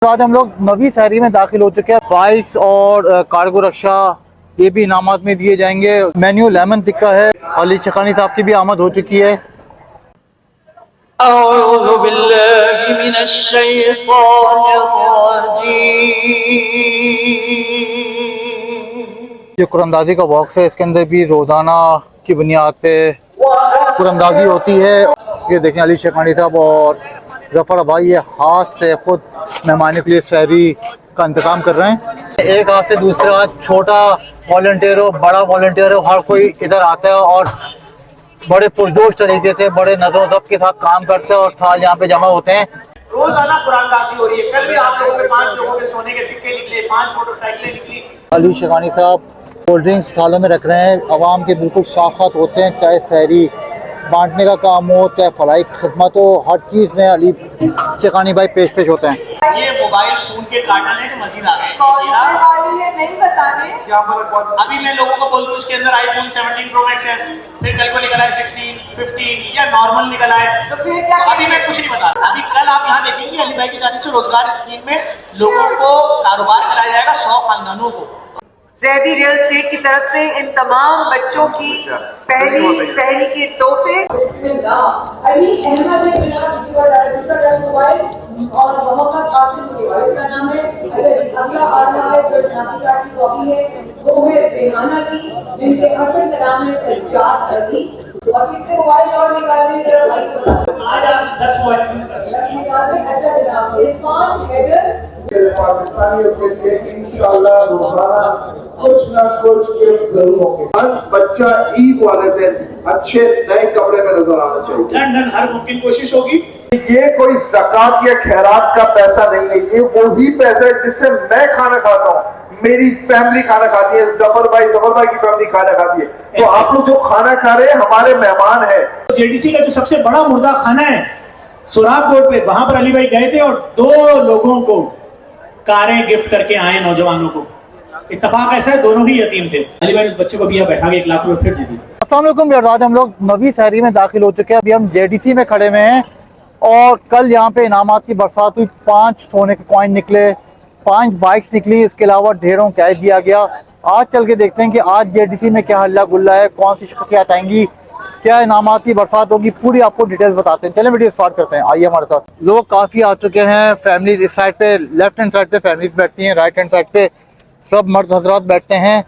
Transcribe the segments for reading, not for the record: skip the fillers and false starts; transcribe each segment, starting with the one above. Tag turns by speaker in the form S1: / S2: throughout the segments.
S1: आज हम लोग नवी शहरी में दाखिल हो चुके हैं। बाइक्स और कार्गो रक्षा ये भी इनामात में दिए जाएंगे। मेन्यू लेमन टिक्का है। अली शखानी साहब की भी आमद हो चुकी है। ये कुरानंदाजी का बॉक्स है, इसके अंदर भी रोजाना की बुनियाद पे कुरानंदाजी होती है। ये देखें अली शखानी साहब और जफर भाई ये हाथ से खुद मेहमानों के लिए शहरी का इंतजाम कर रहे हैं। एक हाथ से दूसरा हाथ, छोटा वॉलंटियर हो बड़ा वॉलंटियर हो, हर कोई इधर आता है और बड़े पुरजोश तरीके से बड़े नज़ो ज़ब्त के साथ काम करते हैं और थाल यहाँ पे जमा होते हैं।
S2: रोजाना कुरानदाजी हो रही है। कल भी आप लोगों के 5 लोगों के सोने के सिक्के निकले, 5 मोटरसाइकिलें निकली।
S1: अली शखानी साहब कोल्ड ड्रिंक्स थालों में रख रहे हैं। आवाम के बिल्कुल साथ साथ होते हैं, चाहे शहरी बांटने का काम हो चाहे फलाई खिदमत हो, हर चीज़ में अली शखानी भाई पेश होते हैं।
S2: ये मोबाइल फोन के कार्टन है जो मजीद आ गए।
S3: नहीं बताने
S2: अभी मैं लोगों को बोल दूं इसके अंदर आईफोन 17 प्रो मैक्स है, फिर कल को निकला है 16, 15 या नॉर्मल निकला है,
S3: तो फिर क्या?
S2: अभी मैं कुछ नहीं बता। अभी कल आप यहाँ देखेंगे अली भाई की जानिब से रोजगार स्कीम में लोगों को कारोबार कराया जाएगा, 100 खानदानों को।
S3: ज़ैदी रियल एस्टेट की तरफ से इन तमाम बच्चों की पहली सहरी के तोहफे।
S4: अली अहमद और मोहम्मद कासिम के वालिद का नाम है। अगला आला है जो नाफिका की कॉपी है, वो है रेहाना की, जिनके हस्बैंड का नाम है सज्जाद अली। और कितने मोबाइल और निकालने जरा भाई बता।
S2: आज आप 10 मोबाइल
S4: 10 निकाल दें। अच्छा जनाब इरफान हैदर
S5: पाकिस्तानियों के लिए इंशाअल्लाह रोजाना कुछ ना कुछ गिफ्ट जरूर होंगे। हर बच्चा ईद वाले दिन अच्छे नए कपड़े में नजर आना चाहिए।
S2: हर मुमकिन कोशिश होगी।
S5: ये कोई ज़कात या खैरात का पैसा नहीं है, ये वही पैसा है जिससे मैं खाना खाता हूँ, मेरी फैमिली खाना खाती है, जफर भाई की फैमिली खाना खाती है। तो आप लोग जो खाना खा रहे हैं हमारे मेहमान हैं।
S2: जेडीसी का जो सबसे बड़ा मुर्दा खाना है सुराग रोड पे, वहां पर अली भाई गए थे और 2 लोगों को कारें गिफ्ट करके आए, नौजवानों को। इत्तेफाक ऐसा है दोनों ही यतीम थे। अली भाई उस बच्चे को भी यहाँ बैठा के 1 लाख रुपए फिर दे दिए।
S1: अस्सलाम वालेकुम, आज हम लोग नवी शहरी में दाखिल हो चुके हैं। अभी हम जेडीसी में खड़े हुए हैं और कल यहाँ पे इनामात की बरसात हुई। 5 सोने के कॉइन निकले, 5 बाइक्स निकली, इसके अलावा ढेरों कैश दिया गया। आज चल के देखते हैं कि आज जेडीसी में क्या हल्ला गुल्ला है, कौन सी शख्सियत आएंगी, क्या इनामात की बरसात होगी, पूरी आपको डिटेल्स बताते हैं। चलें वीडियो स्टार्ट करते हैं, आइए हमारे साथ। लोग काफ़ी आ चुके हैं। फैमिलीज इस साइड पे, लेफ्ट हैंड साइड पे फैमिलीज बैठती हैं, राइट हैंड साइड पे सब मर्द हजरात बैठते हैं।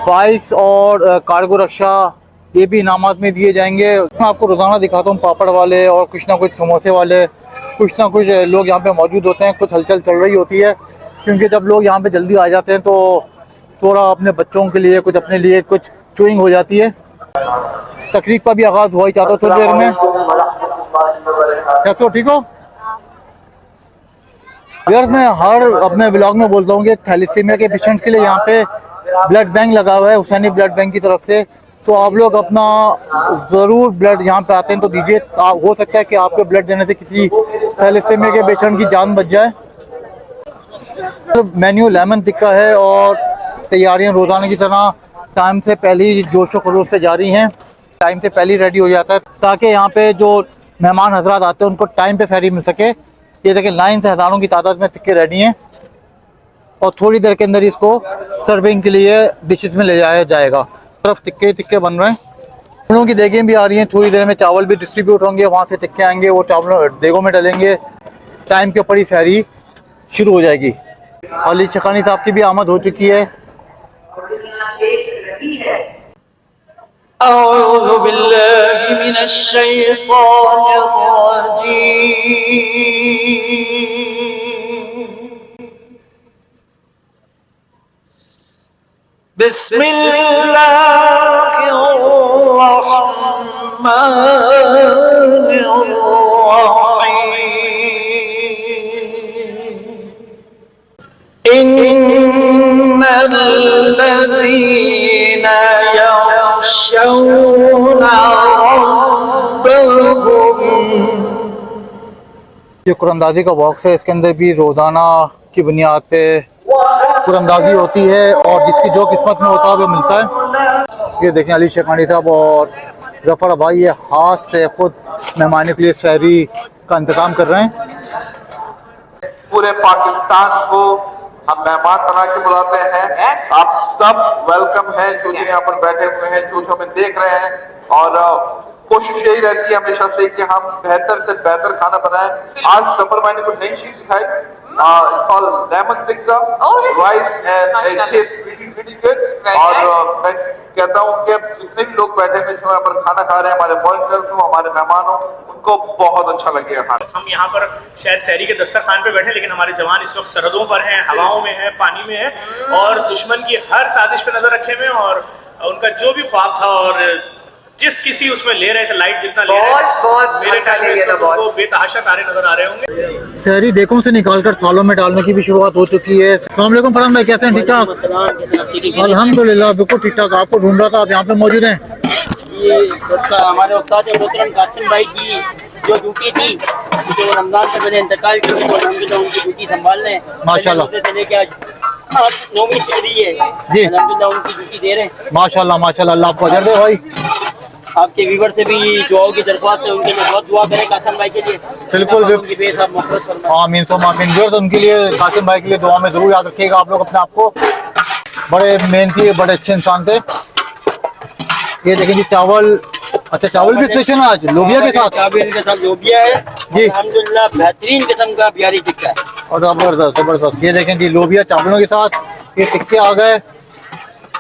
S1: बाइक्स और कार्गो रक्षा ये भी इनामात में दिए जाएंगे। मैं आपको रोज़ाना दिखाता हूँ, पापड़ वाले और कुछ ना कुछ समोसे वाले, कुछ ना कुछ लोग यहाँ पे मौजूद होते हैं। कुछ हलचल चल रही होती है क्योंकि जब लोग यहाँ पे जल्दी आ जाते हैं तो थोड़ा अपने बच्चों के लिए कुछ, अपने लिए कुछ चूइंग हो जाती है। तकरीब का भी आगाज़ हुआ ही चाहता हूँ थोड़ी देर में। कैसे हो, ठीक हो यार? मैं हर अपने ब्लॉग में बोलता हूँ कि थैलेसीमिया के पेशेंट्स के लिए यहाँ पे ब्लड बैंक लगा हुआ है हुसैनी ब्लड बैंक की तरफ से। तो आप लोग अपना ज़रूर ब्लड यहाँ पे आते हैं तो दीजिए। हो सकता है कि आपके ब्लड देने से किसी थैलेसीमिया के पेशेंट की जान बच जाए। तो मेन्यू लेमन टिक्का है और तैयारियाँ रोज़ाना की तरह टाइम से पहले ही जोशो खरोश से जारी हैं। टाइम से पहले रेडी हो जाता है ताकि यहाँ पे जो मेहमान हजरात आते हैं उनको टाइम पे सहरी मिल सके। ये देखिए लाइन से हज़ारों की तादाद में टिक्के रेडी हैं और थोड़ी देर के अंदर इसको सर्विंग के लिए डिशेस में ले जाया जाएगा। तरफ टिक्के बन रहे हैं, उन लोगों की देगें भी आ रही हैं। थोड़ी देर में चावल भी डिस्ट्रीब्यूट होंगे, वहाँ से टिक्के आएंगे, वो चावल देगों में डलेंगे। टाइम के ऊपर ही सहरी शुरू हो जाएगी। अली शखानी साहब की भी आमद हो चुकी है।
S6: अऊज़ु बिल्लाहि मिनश शैतानिर रजीम। बिस्मिल्लाहिर रहमानिर रहीम। इन्नल्लज़ीना यख़शौना रब्बहुम।
S1: ये कुरानंदाजी का बॉक्स है, इसके अंदर भी रोज़ाना की बुनियाद पे कुरानंदाजी होती है और जिसकी जो किस्मत में होता है वो मिलता है। ये देखें अली शखानी साहब और जफर भाई ये हाथ से खुद मेहमानों के लिए सहरी का इंतज़ाम कर रहे हैं।
S5: पूरे पाकिस्तान को हम मेहमान बना के बुलाते हैं। आप सब वेलकम हैं जो यहाँ पर बैठे हुए हैं, जो हमें देख रहे हैं। और कोशिश यही रहती है हमेशा से कि हम बेहतर से बेहतर खाना बनाएं। आज सफर भाई ने कुछ नई चीज दिखाई, lemon tikka, rice and good. और मैं कहता हूँ कि जितने भी लोग बैठे हुए जो यहाँ पर खाना खा रहे हैं, हमारे वॉलंटियर्स हो, हमारे मेहमान हो, उनको बहुत अच्छा लगेगा खाना।
S2: हम यहाँ पर शायद शहरी के दस्तरखान पे बैठे, लेकिन हमारे जवान इस वक्त सरहदों पर हैं, हवाओं में हैं, पानी में हैं और दुश्मन की हर साजिश पे नजर रखे हुए हैं। और उनका जो भी ख्वाब था और जिस किसी उसमें ले रहे थे, लाइट जितना ले रहे थे, मेरे ख्याल में इस वक्त उनको बेतहाशा तारे नजर आ रहे होंगे।
S1: शहरी देकों से निकालकर थालों में डालने की भी शुरुआत हो चुकी है। अस्सलाम वालेकुम फरहान भाई, कैसे हैं? ठीक ठाक, अल्हम्दुलिल्लाह बिल्कुल ठीक ठाक। आपको ढूंढ रहा था, आप यहाँ पे मौजूद हैं।
S7: ये हमारे उस्ताद मोहतरम कासिम भाई की जो ड्यूटी थी, जो रमजान से पहले इंतकाल कर गए, तो अल्हम्दुलिल्लाह उनकी ड्यूटी संभाल रहे हैं
S1: माशाल्लाह।
S7: से लेके आज 9वीं चल रही है
S1: जी,
S7: अल्हम्दुलिल्लाह उनकी ड्यूटी दे रहे हैं।
S1: माशाल्लाह माशाल्लाह, अल्लाह आपको अजर दे भाई।
S7: आपके व्यूवर से भी दुआओं की दरख्वास्त है, उनके लिए बहुत दुआ करें कासिम भाई के लिए।
S1: बिल्कुल
S7: उनकी बेहद मोहब्बत फरमाएं।
S1: आमीन सो आमीन। तो उनके लिए, कासिम भाई के लिए दुआ में जरूर याद रखिएगा आप लोग अपने आप को। बड़े मेहनती, बड़े अच्छे इंसान थे। ये देखें जी चावल, अच्छा चावल भी स्पेशल है आज लोबिया के साथ।
S7: चावल के साथ लोबिया है
S1: जी,
S7: अल्हम्दुलिल्लाह बेहतरीन किस्म का बिहारी टिक्का है
S1: और जबरदस्त जबरदस्त। ये देखें जी लोबिया चावलों के साथ, ये टिक्के आ गए।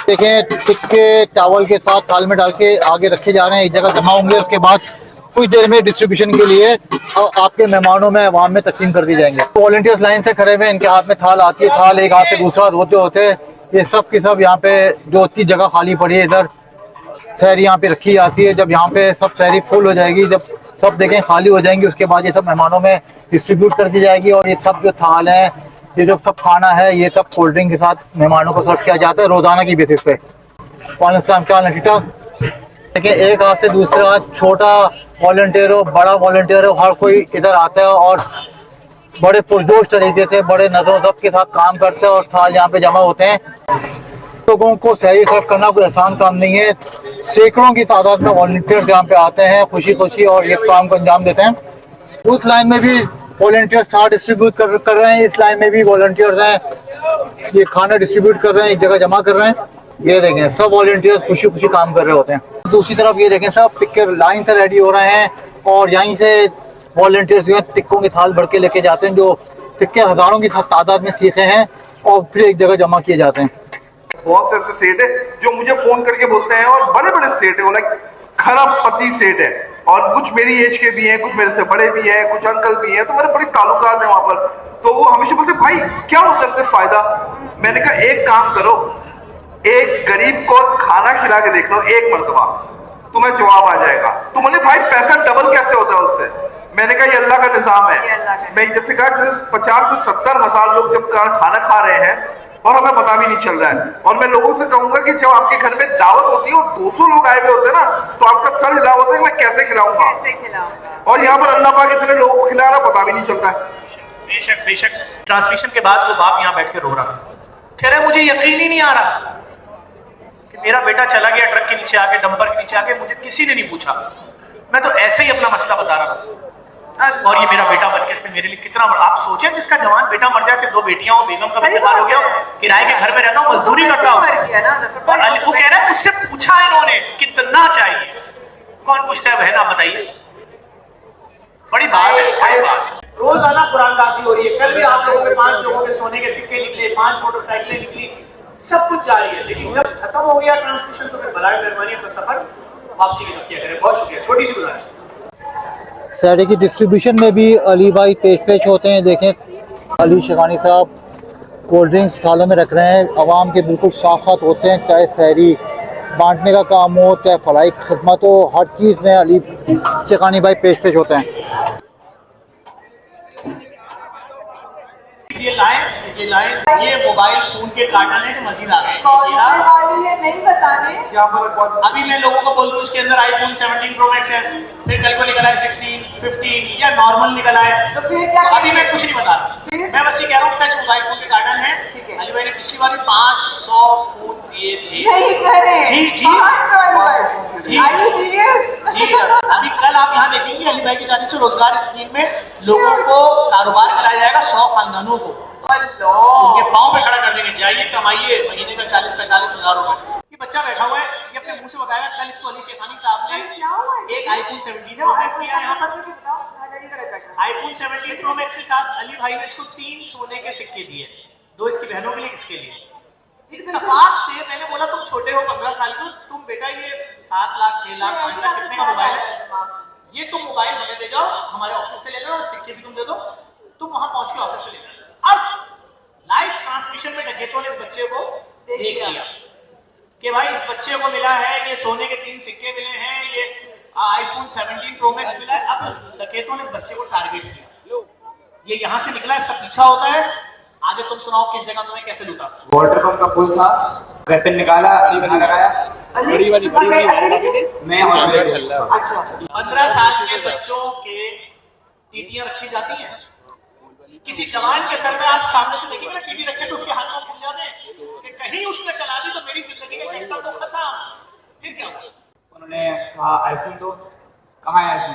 S1: देखें टिक्के चावल के साथ थाल में डाल के आगे रखे जा रहे हैं, एक जगह जमा होंगे। उसके बाद कुछ देर में डिस्ट्रीब्यूशन के लिए आपके मेहमानों में अवाम में तकसीम कर दी जाएंगे। वॉलंटियर्स लाइन से खड़े हुए, इनके हाथ में थाल आती है, थाल एक हाथ से दूसरा होते होते ये सब की सब यहाँ पे जो इतनी जगह खाली पड़ी है, इधर सहरी यहाँ पे रखी जाती है। जब यहाँ पे सब सहरी फुल हो जाएगी, जब सब देखें खाली हो जाएंगी, उसके बाद ये सब मेहमानों में डिस्ट्रीब्यूट कर दी जाएगी। और ये सब जो थाल है, ये जो सब खाना है, ये सब कोल्ड ड्रिंक के साथ मेहमानों को सर्व किया जाता है रोजाना की बेसिस पे। वालेकुम क्या हाल है? ठीक ठाक। देखिए एक हाथ से दूसरा हाथ, छोटा वॉलंटियर हो, बड़ा वॉलंटियर हो, हर कोई इधर आता है और बड़े पुरजोश तरीके से, बड़े नज़ो ज़ब्त के साथ काम करते हैं और थाल यहाँ पे जमा होते हैं। लोगों को सहरी सर्व करना कोई आसान काम नहीं है। सैकड़ों की तादाद में वॉलंटियर्स यहाँ पे आते हैं खुशी खुशी और इस काम को अंजाम देते हैं। उस लाइन में भी वॉलंटियर्स थाल डिस्ट्रीब्यूट कर रहे हैं, इस लाइन में भी वॉलंटियर्स हैं, ये खाना डिस्ट्रीब्यूट कर रहे हैं, एक जगह जमा कर रहे हैं। ये देखें सब वॉलंटियर्स खुशी खुशी काम कर रहे होते हैं। दूसरी तरफ ये देखें सब टिक्के लाइन से रेडी हो रहे हैं और यहीं से वॉलंटियर्स जो है टिक्कों की थाल भर के लेके जाते हैं, जो टिक्के हजारों की तादाद में सीखे हैं और फिर एक जगह जमा किए जाते हैं।
S5: बहुत से ऐसे सेठ है जो मुझे फोन करके बोलते हैं, और बड़े बड़े सेठ है, लाइक खरबपति सेठ है, और कुछ मेरी एज के भी हैं, कुछ मेरे से बड़े भी हैं, कुछ अंकल भी हैं, तो मेरे बड़े ताल्लुकात हैं वहां पर। तो वो हमेशा बोलते भाई क्या होता है इससे फायदा। मैंने कहा एक काम करो, एक गरीब को खाना खिला के देख लो एक मरतबा, तुम्हें जवाब आ जाएगा। तो बोले भाई पैसा डबल कैसे होता है उससे। मैंने कहा ये अल्लाह का निजाम है। मैं जैसे कहा 50 से 70 हजार लोग जब खाना खा रहे हैं और हमें पता भी नहीं चल रहा है। और मैं लोगों से कहूंगा कि जब आपके घर में दावत होती है और 200 लोग आए हुए होते हैं ना, तो आपका सर हिला होता है मैं कैसे खिलाऊंगा। और यहाँ पर अल्लाह पाक इतने लोगों को खिला रहा पता भी नहीं चलता है।
S2: बेशक बेशक। ट्रांसमिशन के बाद वो बाप यहाँ बैठ के रो रहा था, कह रहे मुझे यकीन ही नहीं आ रहा कि मेरा बेटा चला गया ट्रक के नीचे आके, डंपर के नीचे आके, मुझे किसी ने नहीं पूछा। मैं तो ऐसे ही अपना मसला बता रहा था और ये मेरा बेटा बन के इसने मेरे लिए कितना बड़ा। आप सोचे जिसका जवान बेटा मर जाए, सिर्फ 2 बेटियां हो, बेगम का भी इंतकाल हो गया, किराए के घर में रहता हूँ, मजदूरी करता हूँ, और वो कह रहा है मुझसे पूछा इन्होंने कितना चाहिए। कौन पूछता है बहन, आप बताइए। बड़ी बात है, बड़ी बात। रोजाना कुरानदाजी हो रही है। कल भी आप लोगों के 5 लोगों के सोने के सिक्के निकले, 5 मोटरसाइकिलें निकली, सब कुछ जारी है। लेकिन जब खत्म हो गया ट्रांसमिशन तो फिर बलाए मेहरबानी अपना सफर वापसी की तरफ किया करें। बहुत शुक्रिया। छोटी सी गुजारिश।
S1: सहरी की डिस्ट्रीब्यूशन में भी अली भाई पेश होते हैं। देखें अली शेखानी साहब कोल्ड ड्रिंक्स थालों में रख रहे हैं, आवाम के बिल्कुल साथ साथ होते हैं, चाहे सहरी बांटने का काम हो, चाहे फलाई की खिदमत हो, हर चीज़ में अली शेखानी भाई पेश होते हैं।
S2: ये मोबाइल फोन के कार्टन है जो मजीद आ गए।
S3: नहीं बताने।
S2: अभी मैं लोगों को बोल दूं इसके अंदर आईफोन 17 प्रो मैक्स है, फिर कल को निकला है 16, 15 या नॉर्मल निकला है,
S3: तो फिर क्या
S2: अभी मैं कुछ नहीं बता रहा। मैं बस ये कह रहा हूँ टच मोबाइल फोन के कार्टन है। ठीक है। अली भाई ने पिछली बार 500 फोन दिए थे।
S3: नहीं करे।
S2: जी जी। जी
S3: Are you serious?
S2: जी अभी कल आप यहाँ देखेंगे अली भाई की जानिब से रोजगार स्कीम में लोगों को कारोबार कराया जाएगा 100 खानदानों को उनके पाँव पे खड़ा कर देंगे, जाइए कमाइए महीने का 40-45 हजार रुपए। ये बच्चा बैठा हुआ है, ये अपने मुंह से बताएगा। कल इसको अली शेखानी साहब ने एक आईफोन 17 प्रो मैक्स दिया यहाँ पर। आईफोन 17 प्रो मैक्स के साथ अली भाई ने इसको 3 सोने के सिक्के दिए, 2 इसकी बहनों के लिए, इसके लिए। इत्तेफाक से मैंने बोला तुम छोटे हो 15 साल के, तुम बेटा ये 7 लाख 6 लाख 5 लाख कितने का मोबाइल है, ये तुम मोबाइल हमें दे जाओ, हमारे ऑफिस से ले जाओ और सिक्के भी तुम दे दो, तुम वहां पहुंच के ऑफिस में ले जाओ। अब लाइव ट्रांसमिशन में डकैतों ने इस बच्चे को देख लिया कि भाई इस बच्चे को मिला है ये सोने के 3 सिक्के मिले हैं, ये आईफोन 17 प्रो मैक्स मिला है। अब डकैतों ने इस बच्चे को टारगेट किया, ये यहाँ से निकला, इसका पीछा होता है। आगे तुम सुनाओ किस जगह तुम्हें कैसे लूटा।
S8: वाटर पंप का पुल था, वेपन निकाला, अपनी बना लगाया,
S3: बड़ी वाली
S8: मैं
S3: अच्छा
S2: 15 साल के बच्चों के टीटियां रखी जाती हैं। किसी जवान के सर में आप सामने से देखेंगे ना टीटी रखे तो उसके हाथ में खुल जाते हैं कि कहीं उसने चला दी तो मेरी जिंदगी का चैप्टर तो खत्म। फिर क्या हुआ?
S8: उन्होंने कहा आईफोन दो, कहाँ है आईफोन?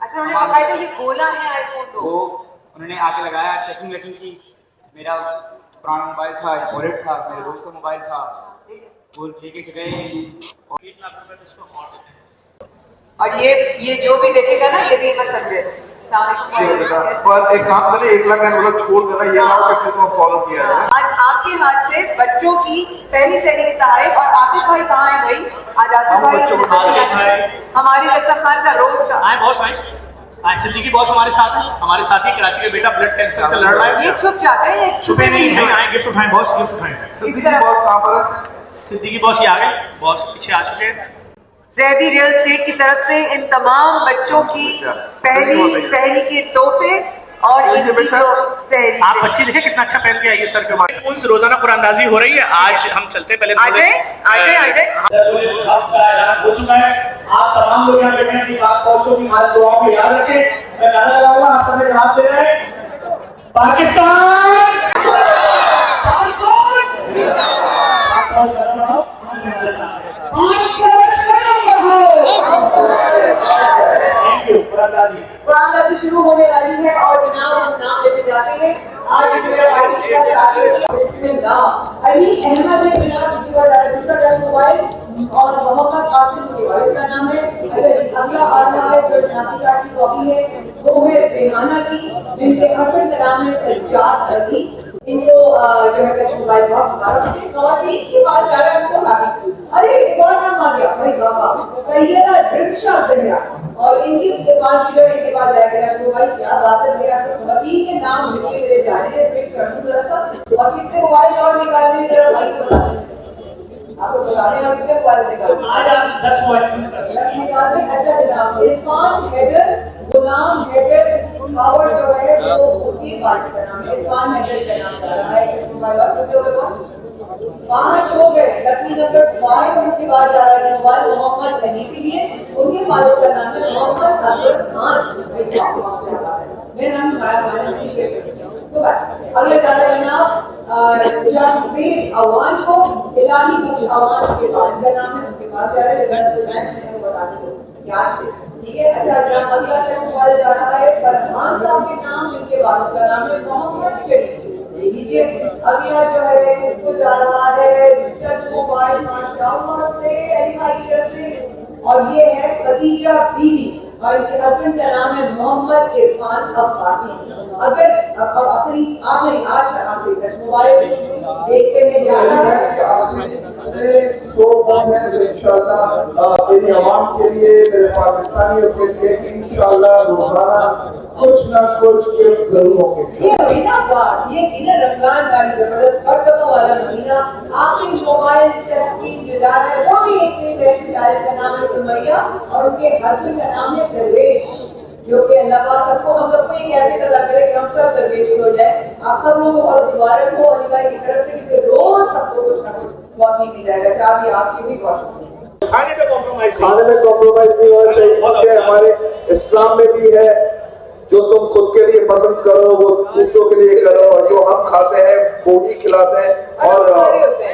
S3: अच्छा उन्होंने बताया था ये गोला है आईफोन दो।
S8: वो उन्होंने आके लगाया, चेकिंग वेकिंग की। मेरा पुराना मोबाइल था, वॉलेट था, मेरे दोस्त का मोबाइल था, वो लेके गए और
S2: 1 लाख रुपए तो इसको अफोर्ड देते हैं।
S3: और ये जो भी देखेगा ना ये भी मैं समझे
S5: पर एक काम करें, 1 लाख का छोड़ देना, ये ना हो कि फिर तुम फॉलो किया है।
S3: आज आपके हाथ से बच्चों की पहली सैलरी तहरीक। और आतिफ भाई कहाँ है भाई? आज आतिफ भाई हमारी दस्तरखान का रोज था।
S2: आए बॉस आए, सिद्दीकी बॉस हमारे साथ है, हमारे साथ ही कराची का बेटा ब्लड कैंसर से लड़ रहा है।
S3: ये छुप जाते हैं, ये
S2: छुपे नहीं है। आए गिफ्ट उठाएं बॉस, गिफ्ट उठाएं।
S5: सिद्दीकी बॉस कहाँ पर है?
S2: सिद्दीकी बॉस ये आ गए, बॉस पीछे आ चुके हैं।
S3: ज़ैदी रियल एस्टेट की तरफ से इन तमाम बच्चों की पहली सहरी के तोहफे और इनकी जो सहरी।
S2: आप बच्ची देखे कितना अच्छा पहन के आई है सर के बाद। कौन सी रोजाना कुरानदाजी हो रही है। आज हम चलते पहले
S3: आ जाए।
S2: हो चुका है। आप तमाम लोग यहाँ बैठे हैं कि आप बच्चों की हाथ दुआ को याद रखें। मैं गाना लगाऊंगा, आप सबने जवाब दे रहे हैं। पाकिस्तान
S4: कुरान शुरू होने वाली है और जनाब हम नाम लेते जाते हैं। आज अली अहमद मोबाइल और मोहम्मद कासिम के वालिद का नाम है। अच्छा अगला आदमी है जो नाती कार्ड की कॉपी है वो है रेहाना की, जिनके हस्बैंड का नाम है सज्जाद अली। इनको जो है टच मोबाइल बहुत मुबारक है। खवातीन की बात जा रहा है तो आगे अरे एक और नाम आ गया भाई बाबा सैयदा रिमशा जहरा, और इनके पास जो इनके पास जाएगा टच मोबाइल। क्या बात है भैया, खवातीन के नाम लिखते हुए जा रहे हैं। फिक्स कर दूं जरा सा, और कितने मोबाइल और निकालने जरा भाई आपको बता रहे हैं और कितने मोबाइल निकालने।
S2: आज आप 10 मोबाइल
S4: 10 निकालते। अच्छा जनाब इरफान हैदर गुलाम हैदर पावर जो है वो उनकी पार्टी का नाम है। इरफान हैदर का नाम आ रहा है। मोबाइल और कितने हो गए बस 5 हो गए। लकी नंबर 5 उसके बाद जा रहा है मोबाइल मोहम्मद अली के लिए, उनके फादर का नाम है मोहम्मद अकबर खान। मेरा नाम तो अगले जा रहा है जनाब जानवीर अवान को, इलाही बख्श अवान के बाद का नाम है, उनके पास जा रहा है। बता दी याद से, ठीक है। अच्छा जनाब अगला मोबाइल जा रहा है फरमान साहब के नाम, जिनके बाद का नाम है मोहम्मद शरीफ। लीजिए अगला जो है किसको जा रहा है टच मोबाइल माशाअल्लाह से अली भाई की तरफ से, और ये है खदीजा बीवी और इनके हस्बैंड का नाम है मोहम्मद इरफान अब्बासी। अगर आखिरी आज का आखिरी टच मोबाइल देखते हैं ज्यादा इंशाल्लाह मेरी आवाम के लिए, मेरे पाकिस्तानियों के लिए इंशाल्लाह रोजाना कुछ ना कुछ गिफ्ट जरूर होंगे। ये महीना बाद ये दिन रमजान वाली जबरदस्त बरकतों वाला महीना, आखिरी मोबाइल टच स्क्रीन जो जा रहा है वो भी एक का नाम है सुमैया और उनके हस्बैंड का नाम है दरवेश, जो कि अल्लाह पाक सबको हम सबको ये कहते अदा करे कि हम सब दरवेश हो जाए। आप सब लोगों को बहुत मुबारक हो अली भाई की तरफ से, क्योंकि रोज सबको कुछ ना कुछ बहुत दी जाएगा। चाबी आपकी भी बहुत शुक्रिया।
S2: खाने में कॉम्प्रोमाइज
S5: नहीं होना चाहिए, क्योंकि हमारे इस्लाम में भी है जो तुम खुद के लिए पसंद करो वो दूसरों के लिए करो, और जो हम खाते हैं वो ही खिलाते हैं। और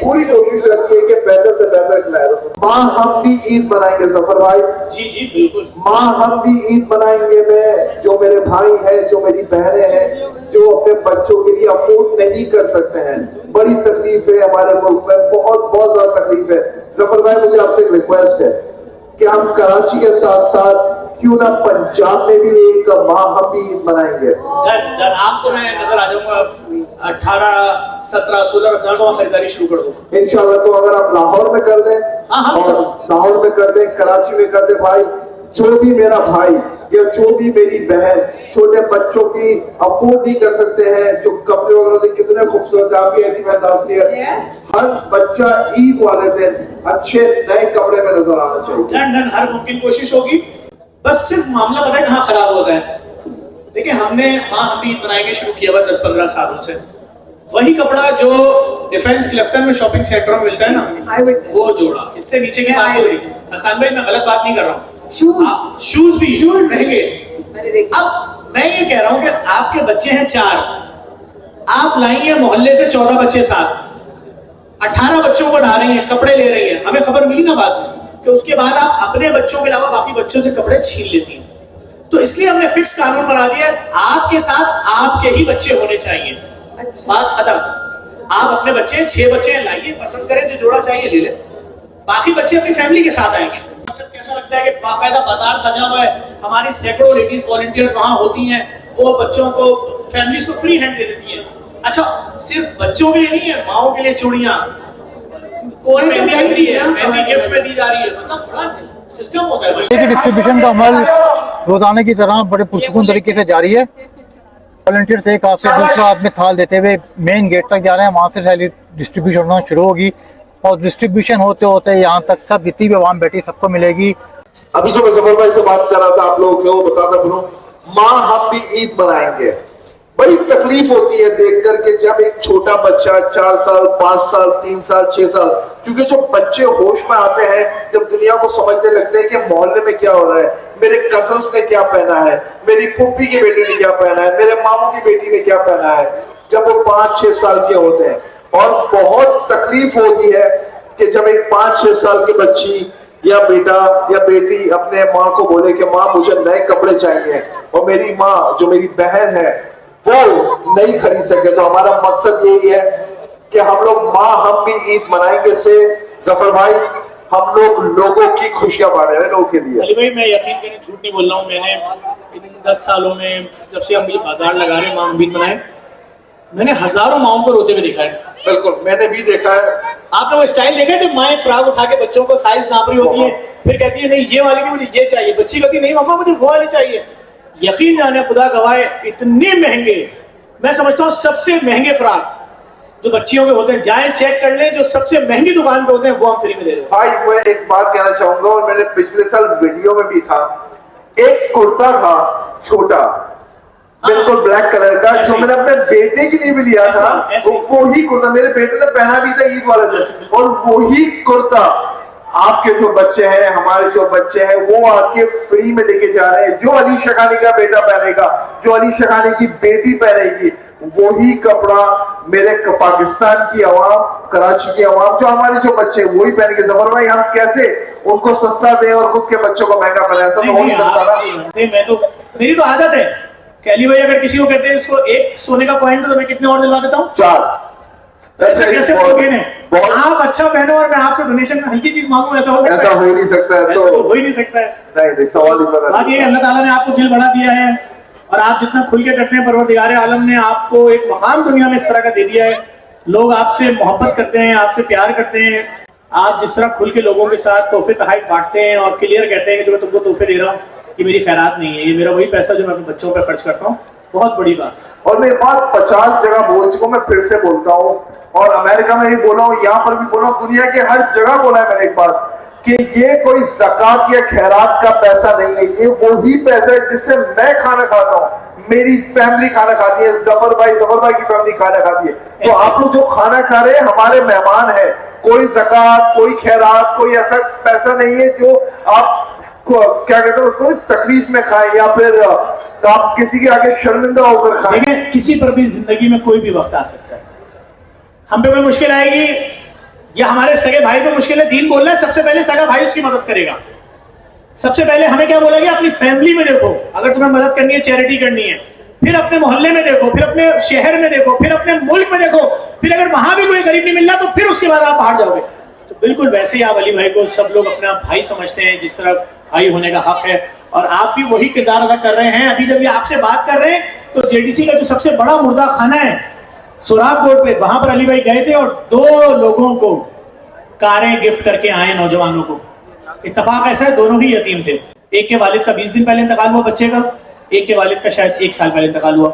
S5: पूरी कोशिश रहती है कि बेहतर से बेहतर खिलाया जाए। माँ हम भी ईद मनाएंगे जफर भाई,
S2: जी जी बिल्कुल।
S5: माँ हम भी ईद मनाएंगे। मैं जो मेरे भाई हैं, जो मेरी बहनें हैं, जो अपने बच्चों के लिए अफोर्ड नहीं कर सकते हैं, बड़ी तकलीफ है हमारे मुल्क में, बहुत बहुत ज्यादा तकलीफ है। जफर भाई मुझे आपसे एक रिक्वेस्ट है कि हम कराची के साथ साथ क्यों ना पंजाब में भी एक माँ हम भी ईद मनाएंगे।
S2: डन, आपको मैं नजर आ जाऊंगा 18, 17, 16 रमजान को खरीदारी शुरू कर दो
S5: इंशाल्लाह। तो अगर आप लाहौर में कर दें,
S2: हाँ,
S5: और लाहौर में कर दें, कराची में कर दें भाई, जो भी मेरा भाई या जो भी मेरी बहन छोटे बच्चों की अफोर्ड नहीं कर सकते हैं, जो कपड़े वगैरह कितने खूबसूरत आपकी हर बच्चा ईद वाले दिन अच्छे नए कपड़े में नजर आना चाहिए।
S2: डन, हर मुमकिन कोशिश होगी। बस सिर्फ मामला पता है कहाँ खराब होता है। देखिए हमने माँ हम भी ईद मनाएंगे शुरू किया हुआ 10-15 सालों से। वही कपड़ा जो डिफेंस क्लिफ्टन में शॉपिंग सेंटरों में मिलता है ना, वो जोड़ा, इससे नीचे की बात हो रही है। हसन भाई मैं गलत बात नहीं कर रहा हूँ। शूज भी महंगे। अब मैं ये कह रहा हूँ कि आपके बच्चे हैं 4, आप लाई हैं मोहल्ले से 14 बच्चे साथ, 18 बच्चों को ला रही हैं, कपड़े ले रही हैं। हमें खबर मिली ना बाद में कि उसके बाद आप अपने बच्चों के अलावा बाकी बच्चों से कपड़े छीन लेती हैं। तो इसलिए हमने फिक्स कानून बना दिया, आपके साथ आपके ही बच्चे होने चाहिए। बात खत्म। आप अपने बच्चे 6 बच्चे लाइए, पसंद करें, जो जोड़ा चाहिए ले ले, बाकी बच्चे अपनी फैमिली के साथ आएंगे। कैसा लगता है कि बाकायदा बाजार सजा हुआ है, हमारी सैकड़ों लेडीज वॉलंटियर्स वहां होती हैं, वो बच्चों को, फैमिलीज को फ्री हैंड दे देती हैं। अच्छा सिर्फ बच्चों के लिए नहीं है, माओ के लिए चूड़ियां, कौन मेहंदी लग रही है, मेहंदी गिफ्ट में दी जा रही है, मतलब बड़ा सिस्टम होता है।
S1: डिस्ट्रीब्यूशन का अमल रोजाना की तरह बड़े पुरसुकून तरीके से जारी है। वॉलंटियर्स एक हाथ से दूसरा हाथ में थाल देते हुए मेन गेट तक जा रहे हैं, वहाँ से थैली डिस्ट्रीब्यूशन होना शुरू होगी और डिस्ट्रीब्यूशन होते होते यहाँ तक सब जितनी भी आवाम बैठी सबको मिलेगी।
S5: अभी जो मैं जफर भाई से बात कर रहा था आप लोगों को बताता फिरूं, माँ हम भी ईद मनाएंगे। बड़ी तकलीफ होती है देखकर के जब एक छोटा बच्चा 4 साल, 5 साल, 3 साल, 6 साल, क्योंकि जो बच्चे होश में आते हैं जब दुनिया को समझने लगते हैं कि मोहल्ले में क्या हो रहा है, मेरे कजन्स ने क्या पहना है, मेरी पुप्पी की बेटी ने क्या पहना है, मेरे मामू की बेटी ने क्या पहना है, जब वो 5-6 साल के होते हैं। और बहुत तकलीफ होती है कि जब एक 5-6 साल की बच्ची या बेटा या बेटी अपने माँ को बोले कि माँ मुझे नए कपड़े चाहिए, और मेरी माँ जो मेरी बहन है वो नहीं खरीद सके। तो हमारा मकसद यही है कि हम लोग माँ हम भी ईद मनाएंगे से जफर भाई हम लोग लोगों की खुशियां बांट रहे हैं लोगों के लिए।
S2: अली भाई मैं यकीन करें झूठ नहीं बोल रहा हूँ, मैंने इन 10 सालों में जब से हम ये बाजार लगा रहे हैं माँ हम भी मनाए, मैंने हजारों माओं को रोते हुए देखा है।
S5: बिल्कुल मैंने भी देखा है।
S2: आपने वो स्टाइल देखा है जब माएं फ्रॉक उठा के बच्चों को साइज नाप रही होती है, फिर कहती है नहीं ये वाली नहीं मुझे ये चाहिए, बच्ची कहती नहीं मम्मा मुझे वो वाली चाहिए। यकीन जाने खुदा गवाए इतने महंगे, मैं समझता हूँ सबसे महंगे फ्रॉक जो बच्चियों के होते हैं, जाएं चेक कर लें, जो सबसे महंगी दुकान पे होते हैं वो हम फ्री में दे रहे हैं।
S5: भाई मैं एक बात कहना चाहूंगा, और मैंने पिछले साल वीडियो में भी था, एक कुर्ता था छोटा बिल्कुल ब्लैक कलर का जो मैंने अपने बेटे के लिए भी लिया था, वो ही कुर्ता मेरे बेटे ने पहना भी था ईद वाले दिन, और वही कुर्ता आपके जो बच्चे हैं, हमारे जो बच्चे हैं, वो आके फ्री में लेके जा रहे हैं। जो अली शखानी का बेटा पहनेगा, जो अली शखानी की बेटी पहनेगी, वही कपड़ा मेरे पाकिस्तान की आवाम, कराची की आवाम, जो हमारे जो बच्चे वही पहनेंगे। जफर भाई हम कैसे उनको सस्ता दें और खुद के बच्चों को महंगा पहने, ऐसा तो हो नहीं सकता ना।
S2: नहीं मैं तो, मेरी तो आदत है कि अली भाई अगर किसी को कहते हैं इसको एक सोने का कॉइन तो मैं कितने और दिलवा देता हूँ,
S5: 4।
S2: कैसे आप अच्छा पहनो और मैं आपसे डोनेशन में हल्की चीज मांगू, ऐसा हो सकता है?
S5: ऐसा हो ही नहीं सकता है। तो
S2: हो ही नहीं सकता है।
S5: नहीं सवाल ही बना।
S2: बात ये है अल्लाह ताला ने आपको दिल बढ़ा दिया है और आप जितना खुल के करते हैं, परवरदिगार आलम ने आपको एक मकाम दुनिया में इस तरह का दे दिया है। लोग आपसे मोहब्बत करते हैं, आपसे प्यार करते हैं। आप जिस तरह खुल के लोगों के साथ तोहफे तहाइफ बांटते हैं और क्लियर कहते हैं कि जो मैं तुमको तोहफे दे रहा हूँ ये मेरी खैरात नहीं है, ये मेरा वही पैसा जो मैं अपने बच्चों पर खर्च करता हूँ, बहुत बड़ी बात।
S5: और मैं बात 50 जगह बोल चुका हूं, मैं फिर से बोलता हूँ, और अमेरिका में भी बोला हूँ, यहाँ पर भी बोला हूँ, दुनिया के हर जगह बोला है मैंने एक बात कि ये कोई ज़कात या खैरात का पैसा नहीं है, ये वही पैसा है जिससे मैं खाना खाता हूँ, मेरी फैमिली खाना खाती है, जफर भाई की फैमिली खाना खाती है। तो आप लोग जो खाना खा रहे हैं हमारे मेहमान हैं, कोई ज़कात, कोई खैरात, कोई ऐसा पैसा नहीं है जो आप क्या कहते हैं उसको तकलीफ में खाएं या फिर आप किसी के आगे शर्मिंदा होकर खाएं।
S2: देखिए किसी पर भी जिंदगी में कोई भी वक्त आ सकता है, हम पे कोई मुश्किल आएगी या हमारे सगे भाई पे मुश्किल है, दीन बोल रहा है सबसे पहले सगा भाई उसकी मदद करेगा। सबसे पहले हमें क्या बोला गया, अपनी फैमिली में देखो, अगर तुम्हें मदद करनी है, चैरिटी करनी है, फिर अपने मोहल्ले में देखो, फिर अपने शहर में देखो, फिर अपने मुल्क में देखो, फिर अगर वहां भी कोई गरीब नहीं मिल रहा तो फिर उसके बाद आप बाहर जाओगे। तो बिल्कुल वैसे ही आप अली भाई को सब लोग अपना भाई समझते हैं, जिस तरह भाई होने का हक है, और आप भी वही किरदार अदा कर रहे हैं। अभी जब ये आपसे बात कर रहे हैं तो जेडीसी का जो सबसे बड़ा मुर्दा खाना है सोराब रोड पे, वहां पर अली भाई गए थे और 2 लोगों को कारें गिफ्ट करके आए, नौजवानों को। इत्तेफाक ऐसा है, दोनों ही यतीम थे। एक के वालिद का 20 दिन पहले इंतकाल हुआ बच्चे का, एक के वालिद का शायद 1 साल पहले इंतकाल हुआ।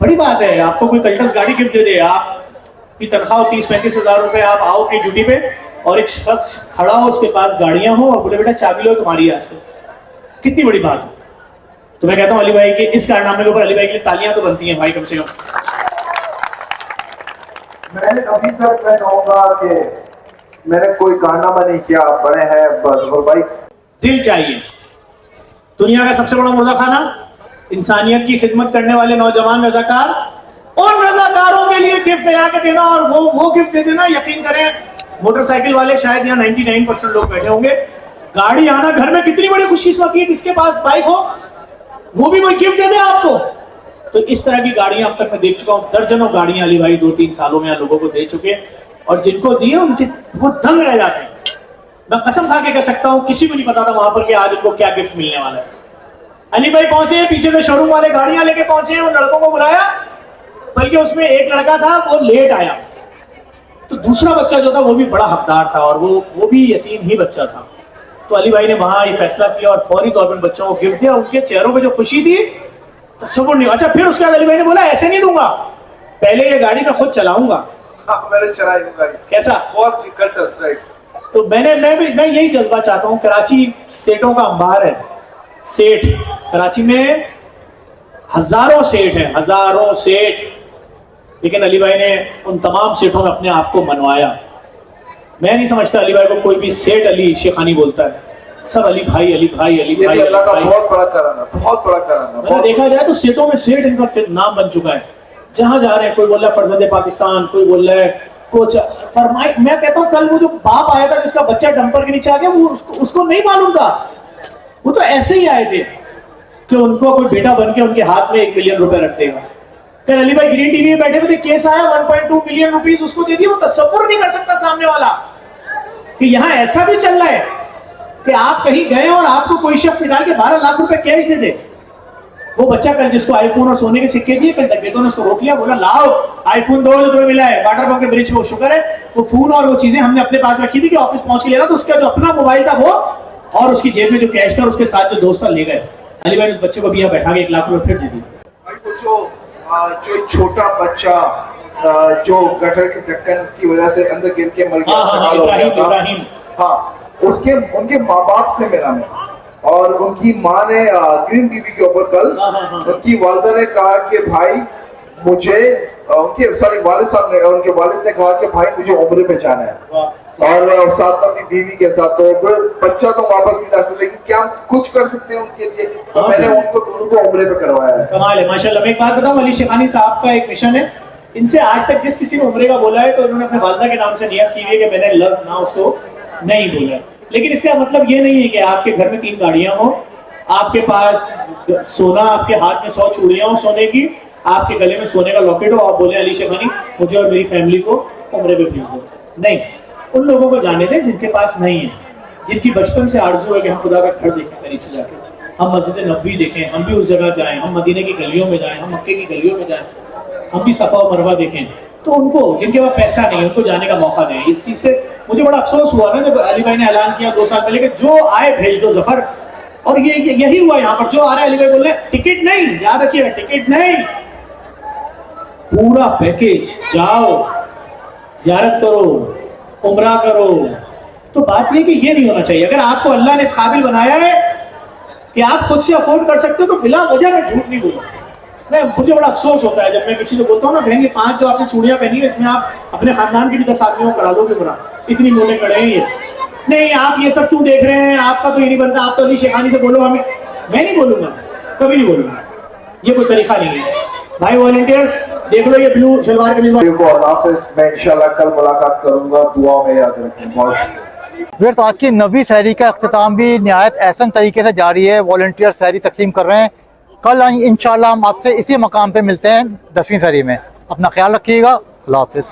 S2: बड़ी बात है, आपको कोई कल्टस गाड़ी गिफ्ट दे दे, आपकी तनख्वाह 30-35 हज़ार रुपए, आप आओ अपनी ड्यूटी पे और एक शख्स खड़ा हो, उसके पास गाड़ियां हो और बोले बेटा चाबी लो तुम्हारी हाथ से, कितनी बड़ी बात है। तो मैं कहता हूं अली भाई के इस कारनामे के ऊपर अली भाई के लिए तालियां तो बनती हैं भाई, कम से कम।
S5: मैंने अभी तक मैं कहूँगा कि मैंने कोई कारनामा नहीं किया, बड़े हैं जफर भाई।
S2: दिल चाहिए। दुनिया का सबसे बड़ा मुर्दा खाना, इंसानियत की खिदमत करने वाले नौजवान रजाकार, उन रजाकारों के लिए गिफ्ट ले आके देना और वो गिफ्ट दे देना। यकीन करें, मोटरसाइकिल वाले शायद यहाँ 99% लोग बैठे होंगे, गाड़ी आना घर में कितनी बड़ी खुशकिस्मती है जिसके पास बाइक हो, वो भी कोई गिफ्ट दे दे आपको। तो इस तरह की गाड़ियां अब तक मैं देख चुका हूं, दर्जनों गाड़ियां अली भाई 2-3 सालों में लोगों को दे चुके, और जिनको दिए उनके वो दंग रह जाते हैं। मैं कसम खा के कह सकता हूं, किसी को नहीं पता था वहां पर कि आज उनको क्या गिफ्ट मिलने वाला है। अली भाई पहुंचे, पीछे से शोरूम वाले गाड़ियां लेके पहुंचे, उन लड़कों को बुलाया, बल्कि उसमें एक लड़का था वो लेट आया, तो दूसरा बच्चा जो था वो भी बड़ा हकदार था और वो भी यतीम ही बच्चा था। तो अली भाई ने वहां ये फैसला किया और फौरी तौर पर बच्चों को गिफ्ट दिया। उनके चेहरों पे जो खुशी थी तस्वुर नहीं। अच्छा, फिर उसके बाद अली भाई ने बोला ऐसे नहीं दूंगा, पहले ये गाड़ी मैं खुद चलाऊंगा।
S5: हाँ, मैंने चलाई वो गाड़ी।
S2: कैसा?
S5: बहुत कल्टस, राइट।
S2: तो मैं यही जज्बा चाहता हूँ। कराची सेठों का अंबार है, सेठ कराची में हजारों सेठ हैं, हजारों सेठ, लेकिन अली भाई ने उन तमाम सेठों में अपने आप को मनवाया। मैं नहीं समझता अली भाई को कोई भी सेठ अली शेखानी बोलता है, सब अली भाई अली भाई अली भाई।
S5: अल्लाह का बहुत बड़ा करम है, बहुत बड़ा करम है।
S2: मैंने देखा जाए तो सेठों में सेठ इनका नाम बन चुका है। जहां जा रहे हैं कोई बोल रहा है फर्जंदे पाकिस्तान, कोई बोल रहा है कुछ फरमाई। मैं कहता हूँ कल वो जो बाप आया था जिसका बच्चा डंपर के नीचे आ गया, वो उसको नहीं मालूम था, वो तो ऐसे ही आए थे कि उनको कोई बेटा बन के उनके हाथ में 1 मिलियन रुपए रख देगा। कल अली भाई ग्रीन टीवी में बैठे हुए थे, केस आया 1.2 मिलियन रुपीस उसको दे दिए। वो तस्वुर नहीं कर सकता सामने वाला कि यहाँ ऐसा भी चल रहा है कि आप कहीं गए और आपको कोई शख्स निकाल के 12 लाख रुपए कैश दे दे। वो बच्चा कल जिसको आईफोन और सोने के सिक्के दिए, कल डकैतों ने उसको रोक लिया, बोला लाओ आईफोन दो जो तुम्हें मिला है। वाटर पंप के ब्रिज पे, वो शुक्र है वो फोन और वो चीजें हमने अपने पास रखी थी कि ऑफिस पहुंच के लेना, तो उसका जो अपना मोबाइल था वो और उसकी जेब में जो कैश था और उसके साथ जो दोस्त था ले गए। अली भाई ने उस बच्चे को भी यहाँ बैठा के 1 लाख रुपए फिर दे दिए।
S5: भाई वो जो एक छोटा बच्चा जो गटर के ढक्कन की वजह से अंदर गिर के मर गया,
S2: इब्राहिम,
S5: हाँ, उनके माँ बाप से मिला मैं, और उनकी माँ ने ग्रीन टीवी के ऊपर कल उनकी वालिदा ने कहा कि भाई मुझे वालिद साहब ने, उनके वालिद ने कहा कि भाई मुझे उम्रे पे जाना है और साथ अपनी बीवी के साथ। तो बच्चा तो वापस नहीं जा सकता, लेकिन क्या हम कुछ कर सकते हैं उनके लिए? तो मैंने उनको दोनों को उम्रे पे करवाया है।
S2: कमाल है माशाल्लाह। मैं एक बात बताऊं, अली शेखानी साहब का एक मिशन है, इनसे आज तक जिस किसी ने उम्रे का बोला है तो इन्होंने अपने वालिदा के नाम से नियत की है कि मैंने लफ्ज ना उसको नहीं बोला। लेकिन इसका मतलब ये नहीं है कि आपके घर में 3 गाड़ियां हो, आपके पास सोना, आपके हाथ में 100 चूड़ियां हो सोने की, आपके गले में सोने का लॉकेट हो, आप बोले अली शेखानी मुझे और मेरी फैमिली को उम्रे पे भेज दो। नहीं, उन लोगों को जाने दें जिनके पास नहीं है, जिनकी बचपन से आरज़ू है कि हम खुदा का घर देखें करीब से जाके, हम मस्जिद नबवी देखें, हम भी उस जगह जाएं, हम मदीने की गलियों में जाएं, हम मक्के की गलियों में जाएं, हम भी सफ़ा और मरवा देखें। तो उनको जिनके पास पैसा नहीं है उनको जाने का मौका दें। इस चीज़ से मुझे बड़ा अफसोस हुआ ना जब अली भाई ने ऐलान किया 2 साल पहले कि जो आए भेज दो जफर, और यही हुआ यहाँ पर। जो आ रहा है अली भाई बोल रहे हैं टिकट नहीं, याद रखिएगा टिकट नहीं, पूरा पैकेज, जाओ ज़ियारत करो, उम्रा करो। तो बात ये कि ये नहीं होना चाहिए। अगर आपको अल्लाह ने इस काबिल बनाया है कि आप खुद से अफोर्ड कर सकते हो तो बिला वजह में झूठ नहीं बोलो। मुझे बड़ा अफसोस होता है जब मैं किसी को बोलता हूँ ना बहन ये 5 जो आपने चूड़ियां पहनी है इसमें आप अपने खानदान की भी 10 आदमियों को करा लोगे बुरा, इतनी मोटे कड़े हैं ये। नहीं, आप ये सब क्यों देख रहे हैं, आपका तो ये नहीं बनता, आप तो अली शेखानी से बोलो हमें। मैं नहीं बोलूंगा, कभी नहीं बोलूंगा, ये कोई तरीका नहीं है। भाई वॉलंटियर्स देख लो ये ब्लू शलवार कमीज वाले।
S5: को अल्लाह हाफिज़, मैं इंशाल्लाह कल मुलाकात करूंगा, दुआ में याद रखें। बहुत शुक्रिया।
S1: फिर आज की 9वीं सहरी का अख्तिताम भी नहायत एहसन तरीके से जारी है। वॉलंटियर सहरी तकसीम कर रहे हैं। कल इंशाल्लाह हम आपसे इसी मकाम पे मिलते हैं 10वीं सहरी में। अपना ख्याल रखिएगा। अल्लाह हाफिज़।